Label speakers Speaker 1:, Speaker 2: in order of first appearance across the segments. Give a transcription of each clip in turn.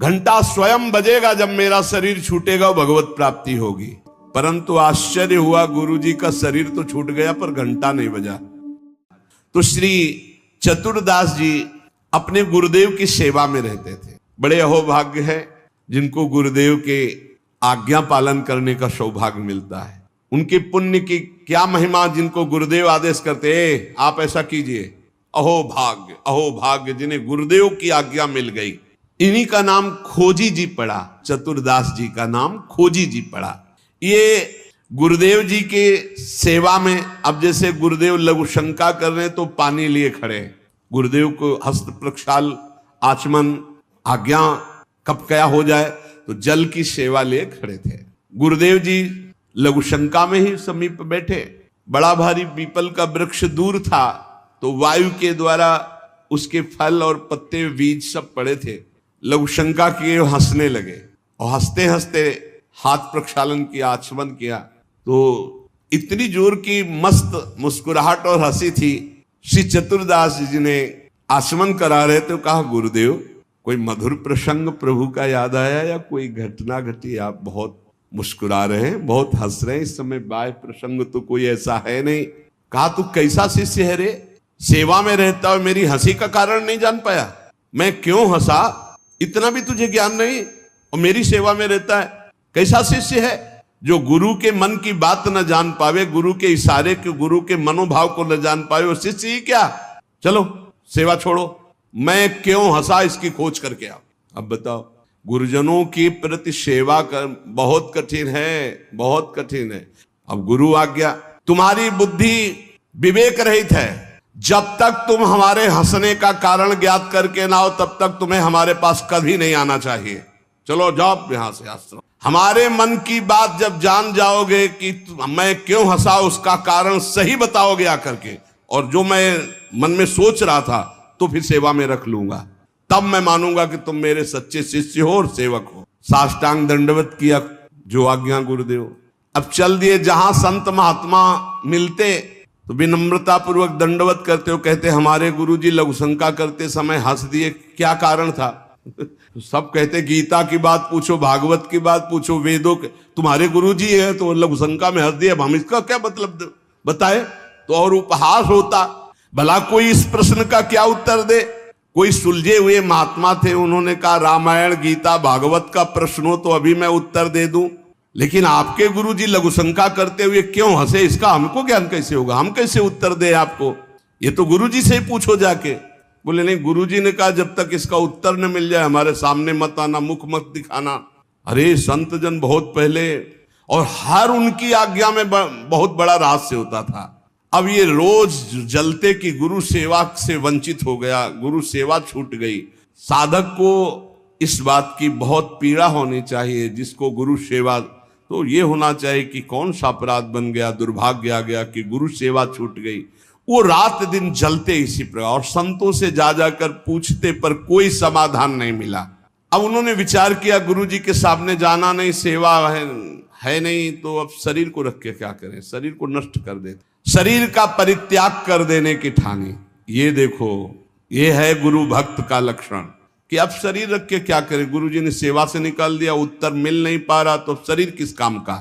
Speaker 1: घंटा स्वयं बजेगा जब मेरा शरीर छूटेगा, भगवत प्राप्ति होगी। परंतु आश्चर्य हुआ, गुरुजी का शरीर तो छूट गया पर घंटा नहीं बजा। तो श्री चतुरदास जी अपने गुरुदेव की सेवा में रहते थे। बड़े अहोभाग्य है जिनको गुरुदेव के आज्ञा पालन करने का सौभाग्य मिलता है। उनके पुण्य की क्या महिमा, जिनको गुरुदेव आदेश करते आप ऐसा कीजिए। अहोभाग्य, अहोभाग्य जिन्हें गुरुदेव की आज्ञा मिल गई। इन्हीं का नाम खोजी जी पड़ा, चतुरदास जी का नाम खोजी जी पड़ा। ये गुरुदेव जी के सेवा में, अब जैसे गुरुदेव लघु शंका कर रहे हैं तो पानी लिए खड़े, गुरुदेव को हस्त प्रक्षाल आचमन आज्ञा कब क्या हो जाए तो जल की सेवा लिए खड़े थे। गुरुदेव जी लघु शंका में ही समीप बैठे। बड़ा भारी पीपल का वृक्ष दूर था तो वायु के द्वारा उसके फल और पत्ते बीज सब पड़े थे। लघु शंका किए, हंसने लगे और हंसते हंसते हाथ प्रक्षालन किया, आचमन किया तो इतनी जोर की मस्त मुस्कुराहट और हंसी थी। श्री चतुरदास जी ने आचमन करा रहे तो कहा, गुरुदेव कोई मधुर प्रसंग प्रभु का याद आया या कोई घटना घटी? आप बहुत मुस्कुरा रहे हैं, बहुत हंस रहे हैं, इस समय बाह्य प्रसंग तो कोई ऐसा है नहीं। कहा, तू कैसा शिष्य है रे, सेवा में रहता और मेरी हंसी का कारण नहीं जान पाया? मैं क्यों हंसा इतना भी तुझे ज्ञान नहीं, और मेरी सेवा में रहता है? कैसा शिष्य है जो गुरु के मन की बात न जान पावे, गुरु के इशारे के, गुरु के मनोभाव को न जान पावे, वो शिष्य ही क्या? चलो सेवा छोड़ो, मैं क्यों हंसा इसकी खोज करके आओ। अब बताओ, गुरुजनों की प्रति सेवा कर बहुत कठिन है, बहुत कठिन है। अब गुरु आज्ञा, तुम्हारी बुद्धि विवेक रहित है। जब तक तुम हमारे हंसने का कारण ज्ञात करके ना हो तब तक तुम्हें हमारे पास कभी नहीं आना चाहिए। चलो जाओ यहां से आश्रम। हमारे मन की बात जब जान जाओगे कि मैं क्यों हंसा, उसका कारण सही बताओगे आकर के, और जो मैं मन में सोच रहा था तो फिर सेवा में रख लूंगा, तब मैं मानूंगा कि तुम मेरे सच्चे शिष्य हो और सेवक हो। साष्टांग दंडवत किया, जो आज्ञा गुरुदेव। अब चल दिए। जहां संत महात्मा मिलते तो विनम्रता पूर्वक दंडवत करते हो, कहते हमारे गुरुजी लघु शंका करते समय हंस दिए, क्या कारण था? तो सब कहते गीता की बात पूछो, भागवत की बात पूछो, वेदों के, तुम्हारे गुरुजी है तो लघु शंका में हंस दिए, अब हम इसका क्या मतलब बताए? तो और उपहास होता। भला कोई इस प्रश्न का क्या उत्तर दे? कोई सुलझे हुए महात्मा थे, उन्होंने कहा रामायण गीता भागवत का प्रश्न हो तो अभी मैं उत्तर दे दूं, लेकिन आपके गुरुजी लघु शंका करते हुए क्यों हंसे, इसका हमको ज्ञान कैसे होगा? हम कैसे उत्तर दे आपको? ये तो गुरुजी से ही पूछो जाके। बोले नहीं, गुरुजी ने कहा जब तक इसका उत्तर न मिल जाए हमारे सामने मत आना, मुख मत दिखाना। अरे संत जन बहुत पहले, और हर उनकी आज्ञा में बहुत बड़ा रहस्य होता था। अब ये रोज जलते कि गुरु सेवा से वंचित हो गया, गुरु सेवा छूट गई। साधक को इस बात की बहुत पीड़ा होनी चाहिए, जिसको गुरु सेवा, तो ये होना चाहिए कि कौन सा अपराध बन गया, दुर्भाग्य आ गया कि गुरु सेवा छूट गई। वो रात दिन जलते इसी प्रकार, और संतों से जा जाकर पूछते पर कोई समाधान नहीं मिला। अब उन्होंने विचार किया गुरुजी के सामने जाना नहीं, सेवा है नहीं, तो अब शरीर को रख के क्या करें, शरीर को नष्ट कर देते, शरीर का परित्याग कर देने की ठानी। ये देखो, ये है गुरु भक्त का लक्षण कि अब शरीर रख के क्या करें। गुरुजी ने सेवा से निकाल दिया, उत्तर मिल नहीं पा रहा, तो शरीर किस काम का।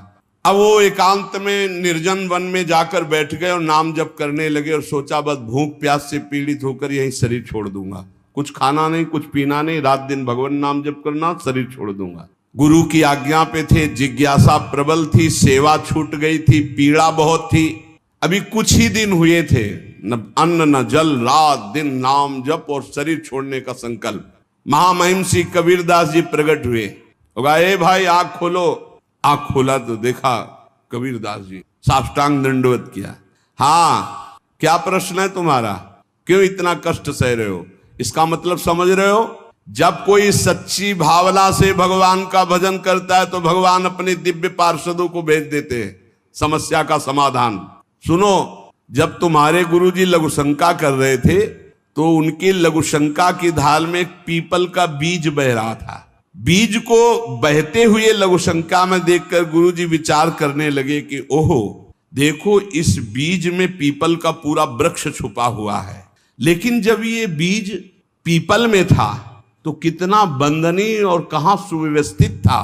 Speaker 1: अब वो एकांत में निर्जन वन में जाकर बैठ गए और नाम जप करने लगे, और सोचा बस भूख प्यास से पीड़ित होकर यही शरीर छोड़ दूंगा, कुछ खाना नहीं, कुछ पीना नहीं, रात दिन भगवान नाम जप करना, शरीर छोड़ दूंगा। गुरु की आज्ञा पे थे, जिज्ञासा प्रबल थी, सेवा छूट गई थी, पीड़ा बहुत थी। अभी कुछ ही दिन हुए थे, न अन्न न जल, रात दिन नाम जप और शरीर छोड़ने का संकल्प। महामहिम श्री कबीरदास जी प्रकट हुए, ए भाई आंख खोलो। आंख खोला तो देखा कबीरदास जी, साष्टांग दंडवत किया। हाँ, क्या प्रश्न है तुम्हारा, क्यों इतना कष्ट सह रहे हो? इसका मतलब समझ रहे हो? जब कोई सच्ची भावना से भगवान का भजन करता है तो भगवान अपने दिव्य पार्षदों को भेज देते हैं समस्या का समाधान। सुनो, जब तुम्हारे गुरुजी लघु शंका कर रहे थे तो उनकी लघु शंका की धाल में एक पीपल का बीज बह रहा था। बीज को बहते हुए लघु शंका में देखकर गुरुजी विचार करने लगे कि ओहो, देखो इस बीज में पीपल का पूरा वृक्ष छुपा हुआ है। लेकिन जब ये बीज पीपल में था तो कितना बंदनीय और कहां सुव्यवस्थित था,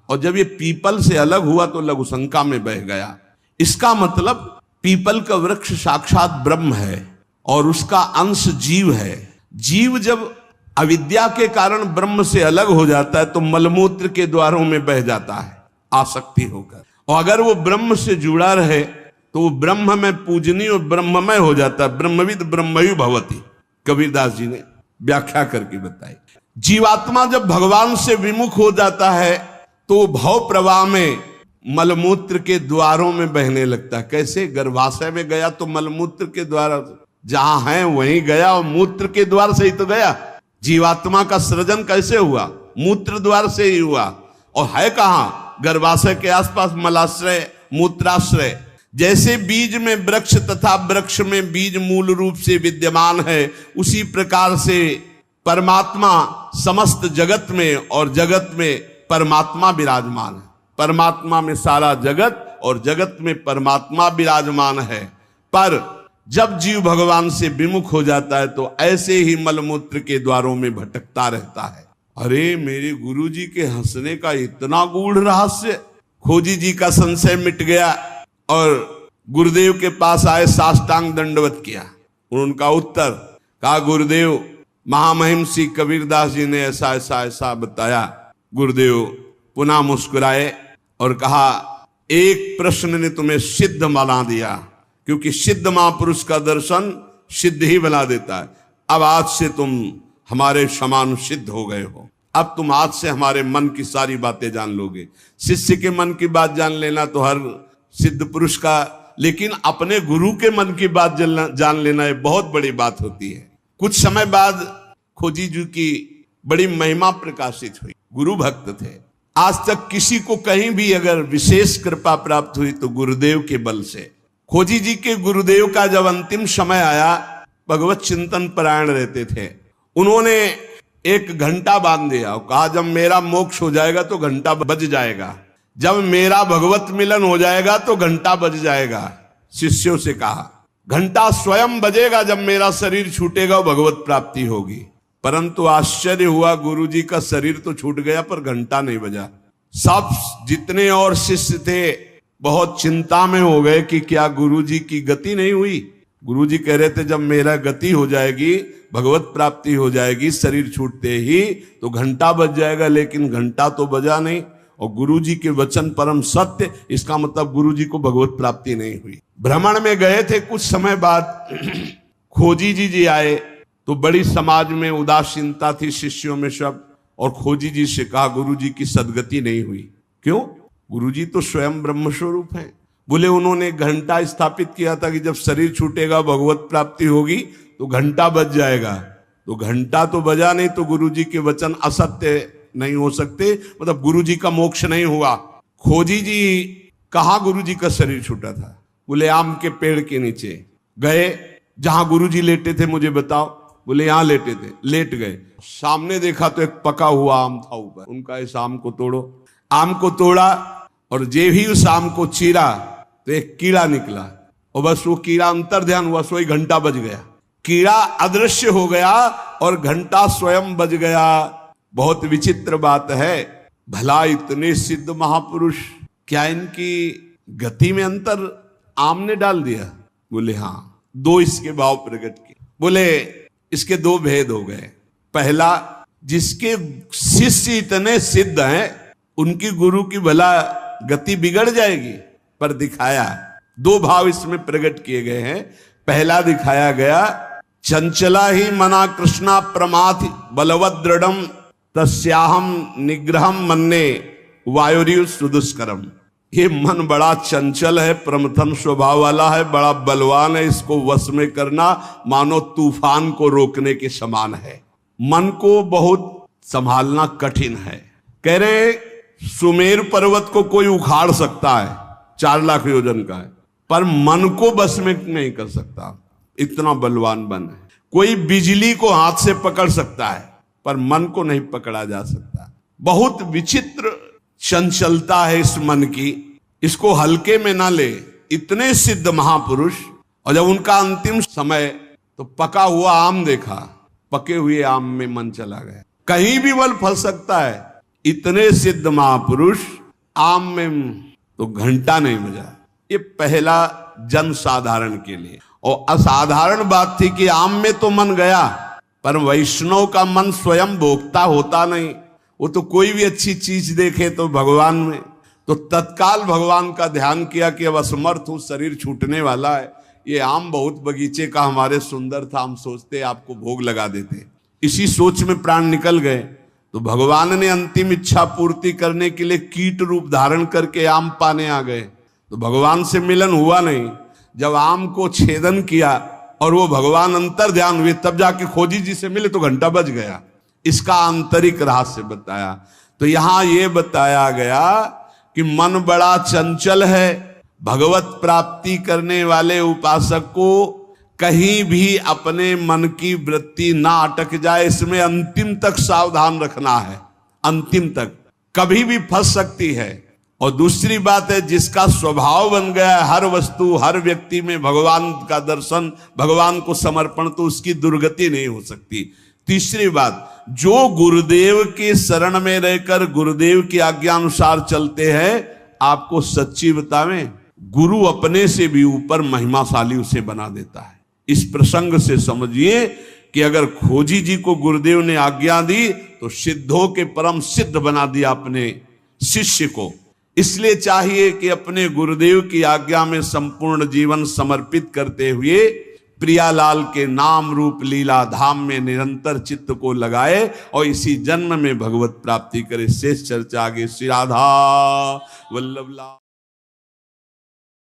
Speaker 1: और जब ये पीपल से अलग हुआ तो लघुशंका में बह गया। इसका मतलब पीपल का वृक्ष साक्षात ब्रह्म है और उसका अंश जीव है। जीव जब अविद्या के कारण ब्रह्म से अलग हो जाता है तो मलमूत्र के द्वारों में बह जाता है आसक्ति होकर, और अगर वो ब्रह्म से जुड़ा रहे तो वो ब्रह्म में पूजनीय और ब्रह्ममय हो जाता है। ब्रह्मविद ब्रह्मयु भवति, कबीरदास जी ने व्याख्या करके बताई। जीवात्मा जब भगवान से विमुख हो जाता है तो भव प्रवाह में मलमूत्र के द्वारों में बहने लगता है। कैसे? गर्भाशय में गया तो मलमूत्र के द्वार जहां है वहीं गया, और मूत्र के द्वार से ही तो गया। जीवात्मा का सृजन कैसे हुआ? मूत्र द्वार से ही हुआ, और है कहां? गर्भाशय के आसपास मलाश्रय, मूत्राश्रय। जैसे बीज में वृक्ष तथा वृक्ष में बीज मूल रूप से विद्यमान है, उसी प्रकार से परमात्मा समस्त जगत में और जगत में परमात्मा विराजमान है। परमात्मा में सारा जगत और जगत में परमात्मा विराजमान है। पर जब जीव भगवान से विमुख हो जाता है तो ऐसे ही मलमूत्र के द्वारों में भटकता रहता है। अरे मेरे गुरु जी के हंसने का इतना गूढ़ रहस्य! खोजी जी का संशय मिट गया और गुरुदेव के पास आए, साष्टांग दंडवत किया। उनका उत्तर कहा, गुरुदेव महामहिम श्री कबीरदास जी ने ऐसा ऐसा ऐसा बताया। गुरुदेव पुनः मुस्कुराए और कहा, एक प्रश्न ने तुम्हें सिद्ध बना दिया, क्योंकि सिद्ध महापुरुष का दर्शन सिद्ध ही बना देता है। अब आज से तुम हमारे समान सिद्ध हो गए हो। अब तुम आज से हमारे मन की सारी बातें जान लोगे। शिष्य के मन की बात जान लेना तो हर सिद्ध पुरुष का, लेकिन अपने गुरु के मन की बात जान लेना ये बहुत बड़ी बात होती है। कुछ समय बाद खोजी जी की बड़ी महिमा प्रकाशित हुई। गुरु भक्त थे। आज तक किसी को कहीं भी अगर विशेष कृपा प्राप्त हुई तो गुरुदेव के बल से। खोजी जी के गुरुदेव का जब अंतिम समय आया, भगवत चिंतन परायण रहते थे, उन्होंने एक घंटा बांध दिया और कहा, जब मेरा मोक्ष हो जाएगा तो घंटा बज जाएगा, जब मेरा भगवत मिलन हो जाएगा तो घंटा बज जाएगा। शिष्यों से कहा, घंटा स्वयं बजेगा जब मेरा शरीर छूटेगा, भगवत प्राप्ति होगी। परंतु आश्चर्य हुआ, गुरुजी का शरीर तो छूट गया पर घंटा नहीं बजा। सब जितने और शिष्य थे बहुत चिंता में हो गए कि क्या गुरुजी की गति नहीं हुई। गुरुजी कह रहे थे, जब मेरा गति हो जाएगी, भगवत प्राप्ति हो जाएगी, शरीर छूटते ही तो घंटा बज जाएगा, लेकिन घंटा तो बजा नहीं। और गुरुजी के वचन परम सत्य, इसका मतलब गुरुजी को भगवत प्राप्ति नहीं हुई। भ्रमण में गए थे, कुछ समय बाद खोजी जी आए तो बड़ी समाज में उदासीनता थी शिष्यों में सब, और खोजी जी से कहा, गुरुजी की सदगति नहीं हुई। क्यों? गुरुजी तो स्वयं ब्रह्म स्वरूप हैं। बोले उन्होंने घंटा स्थापित किया था कि जब शरीर छूटेगा भगवत प्राप्ति होगी तो घंटा बज जाएगा। तो घंटा तो बजा नहीं, तो गुरुजी के वचन असत्य नहीं हो सकते, मतलब गुरुजी का मोक्ष नहीं हुआ। खोजी जी कहाँ गुरुजी का शरीर छूटा था? बोले आम के पेड़ के नीचे गए। जहां गुरुजी लेटे थे मुझे बताओ? बोले यहां लेटे थे। लेट गए, सामने देखा तो एक पका हुआ आम था ऊपर। उनका इस आम को तोड़ो। आम को तोड़ा और जे ही उस आम को चीरा तो एक कीड़ा निकला, और बस वो कीड़ा अंतर ध्यान हुआ, सोई घंटा बज गया। कीड़ा अदृश्य हो गया और घंटा स्वयं बज गया। बहुत विचित्र बात है। भला इतने सिद्ध महापुरुष, क्या इनकी गति में अंतर आम ने डाल दिया? बोले हाँ। दो इसके भाव प्रकट किए। बोले इसके दो भेद हो गए। पहला, जिसके शिष्य इतने सिद्ध हैं उनकी गुरु की भला गति बिगड़ जाएगी, पर दिखाया दो भाव इसमें प्रकट किए गए हैं। पहला दिखाया गया, चंचला ही मना कृष्णा प्रमाथि बलवद दृढ़म तस्याहम निग्रहम मन्ने वायुरियु सुदुष्करम। ये मन बड़ा चंचल है, प्रमथन स्वभाव वाला है, बड़ा बलवान है। इसको वश में करना मानो तूफान को रोकने के समान है। मन को बहुत संभालना कठिन है। कह रहे सुमेर पर्वत को कोई उखाड़ सकता है, 4 लाख योजन का है, पर मन को बस में नहीं कर सकता, इतना बलवान मन है। कोई बिजली को हाथ से पकड़ सकता है पर मन को नहीं पकड़ा जा सकता। बहुत विचित्र चंचलता है इस मन की, इसको हल्के में ना ले। इतने सिद्ध महापुरुष, और जब उनका अंतिम समय तो पका हुआ आम देखा, पके हुए आम में मन चला गया। कहीं भी बल फंस सकता है। इतने सिद्ध महापुरुष आम में तो घंटा नहीं बजा। ये पहला जन साधारण के लिए। और असाधारण बात थी कि आम में तो मन गया, पर वैष्णव का मन स्वयं भोक्ता होता नहीं। वो तो कोई भी अच्छी चीज देखे तो भगवान में, तो तत्काल भगवान का ध्यान किया कि अब असमर्थ हूं, शरीर छूटने वाला है। ये आम बहुत बगीचे का हमारे सुंदर था, हम सोचते आपको भोग लगा देते। इसी सोच में प्राण निकल गए। तो भगवान ने अंतिम इच्छा पूर्ति करने के लिए कीट रूप धारण करके आम पाने आ गए। तो भगवान से मिलन हुआ नहीं। जब आम को छेदन किया और वो भगवान अंतर ध्यान हुए, तब जाके खोजी जी से मिले तो घंटा बज गया। इसका आंतरिक रहस्य बताया। तो यहां ये बताया गया कि मन बड़ा चंचल है। भगवत प्राप्ति करने वाले उपासक को कहीं भी अपने मन की वृत्ति ना अटक जाए, इसमें अंतिम तक सावधान रखना है। अंतिम तक कभी भी फंस सकती है। और दूसरी बात है, जिसका स्वभाव बन गया है हर वस्तु हर व्यक्ति में भगवान का दर्शन, भगवान को समर्पण, तो उसकी दुर्गति नहीं हो सकती। तीसरी बात, जो गुरुदेव के शरण में रहकर गुरुदेव की आज्ञा अनुसार चलते हैं, आपको सच्ची बतावें, गुरु अपने से भी ऊपर महिमाशाली उसे बना देता है। इस प्रसंग से समझिए कि अगर खोजी जी को गुरुदेव ने आज्ञा दी तो सिद्धों के परम सिद्ध बना दिया अपने शिष्य को। इसलिए चाहिए कि अपने गुरुदेव की आज्ञा में संपूर्ण जीवन समर्पित करते हुए प्रियालाल के नाम रूप लीला धाम में निरंतर चित्त को लगाए और इसी जन्म में भगवत प्राप्ति करे। शेष चर्चा आगे। श्री राधा वल्लभ।